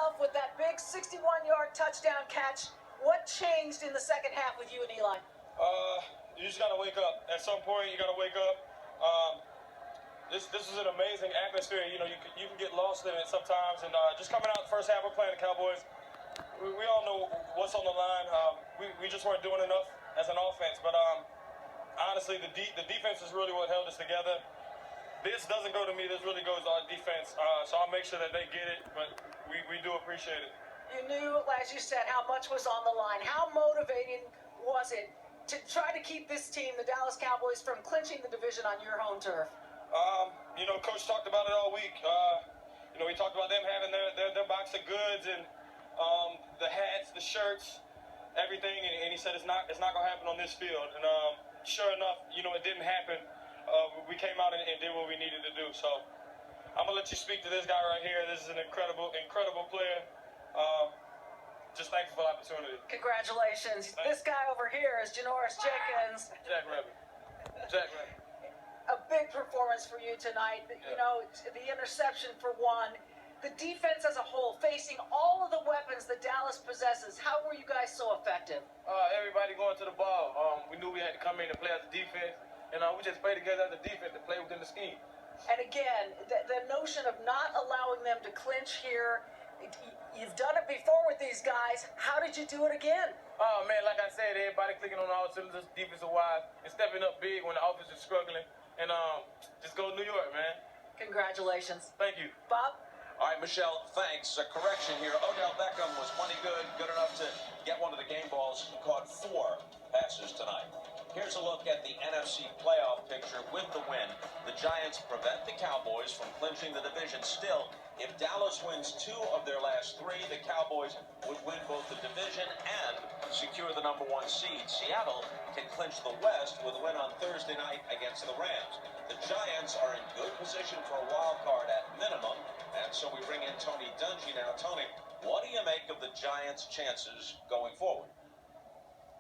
yourself with that big 61-yard touchdown catch. What changed in the second half with you and Eli? You just got to wake up. At some point, you got to wake up. This is an amazing atmosphere. You know, you can get lost in it sometimes. And just coming out the first half, we're playing the Cowboys. We all know what's on the line. We just weren't doing enough as an offense. But honestly, the defense is really what held us together. This doesn't go to me. This really goes to our defense. So I'll make sure that they get it. But we do appreciate it. You knew, as you said, how much was on the line. How motivating was it to try to keep this team, the Dallas Cowboys, from clinching the division on your home turf? You know, Coach talked about it all week. You know, he talked about them having their box of goods and the hats, the shirts, everything, and he said it's not gonna happen on this field. And sure enough, you know, it didn't happen. We came out and did what we needed to do. So I'm gonna let you speak to this guy right here. This is an incredible player. Just thankful for the opportunity. Congratulations. This guy over here is Janoris Jenkins. Jack Rabbit. Jack Rabbit. A big performance for you tonight. You know, the interception for one. The defense as a whole, facing all of the weapons that Dallas possesses. How were you guys so effective? Everybody going to the ball. We knew we had to come in and play as a defense. And we just played together as a defense to play within the scheme. And again, the notion of not allowing them to clinch here, you've done it before with these guys. How did you do it again? Oh, man, like I said, everybody clicking on all cylinders, defensive-wise, and stepping up big when the offense is struggling. And just go to New York, man. Congratulations. Thank you. Bob? All right, Michelle, thanks. A correction here. Odell Beckham was plenty good enough to get one of the game balls. He caught 4 passes tonight. Here's a look at the NFC playoff picture with the win. The Giants prevent the Cowboys from clinching the division. Still, if Dallas wins 2 of their last 3, the Cowboys would win both the division and secure the #1 seed. Seattle can clinch the West with a win on Thursday night against the Rams. The Giants are in good position for a wild card at minimum. And so we bring in Tony Dungy now. Tony, what do you make of the Giants' chances going forward?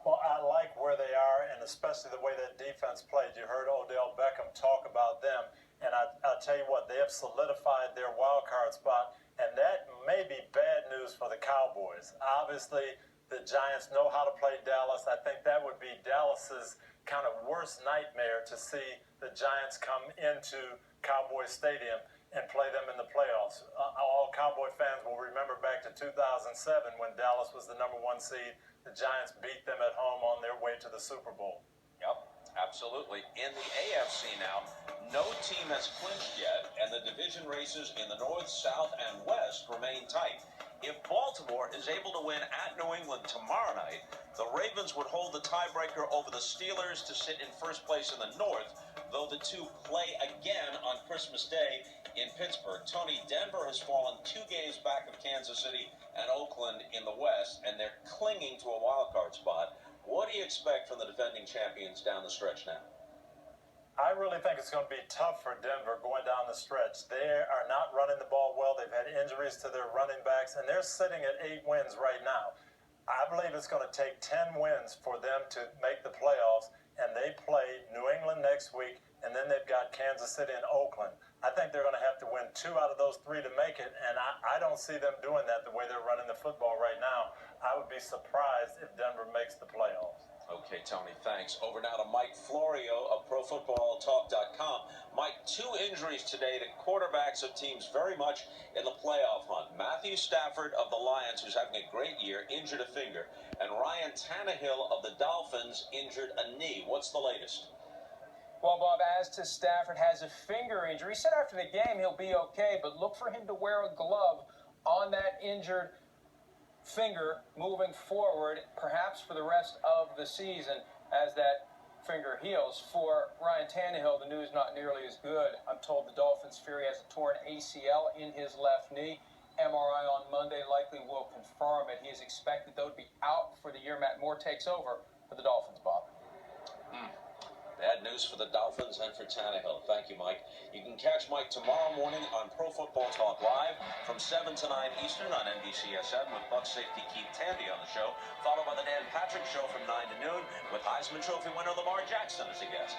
Well, I like where they are, and especially the way that defense played. You heard Odell Beckham talk about them, and I'll tell you what, they have solidified their wild card spot, and that may be bad news for the Cowboys. Obviously, the Giants know how to play Dallas. I think that would be Dallas's kind of worst nightmare, to see the Giants come into Cowboy Stadium and play them in the playoffs. All Cowboy fans will remember back to 2007 when Dallas was the #1 seed. The Giants beat them at home on their way to the Super Bowl. Yep, absolutely. In the AFC now, no team has clinched yet, and the division races in the North, South, and West remain tight. If Baltimore is able to win at New England tomorrow night, the Ravens would hold the tiebreaker over the Steelers to sit in first place in the North, though the two play again on Christmas Day in Pittsburgh. Tony, Denver has fallen 2 games back of Kansas City and Oakland in the West, and they're clinging to a wild card spot. What do you expect from the defending champions down the stretch now? I really think it's going to be tough for Denver going down the stretch. They are not running the ball well. They've had injuries to their running backs, and they're sitting at 8 wins right now. I believe it's going to take 10 wins for them to make the playoffs, and they play New England next week, and then they've got Kansas City and Oakland. I think they're going to have to win 2 out of those 3 to make it, and I don't see them doing that the way they're running the football right now. I would be surprised if Denver makes the playoffs. Okay, Tony, thanks. Over now to Mike Florio of ProFootballTalk.com. Mike, 2 injuries today to quarterbacks of teams very much in the playoff hunt. Matthew Stafford of the Lions, who's having a great year, injured a finger. And Ryan Tannehill of the Dolphins injured a knee. What's the latest? Well, Bob, as to Stafford, has a finger injury. He said after the game he'll be okay, but look for him to wear a glove on that injured finger moving forward, perhaps for the rest of the season as that finger heals. For Ryan Tannehill, the news not nearly as good. I'm told the Dolphins fear he has a torn ACL in his left knee. MRI on Monday likely will confirm it. He is expected, though, to be out for the year. Matt Moore takes over for the Dolphins, Bob. Bad news for the Dolphins and for Tannehill. Thank you, Mike. You can catch Mike tomorrow morning on Pro Football Talk Live from 7 to 9 Eastern on NBCSN with Buck safety Keith Tandy on the show, followed by the Dan Patrick Show from 9 to noon with Heisman Trophy winner Lamar Jackson as a guest.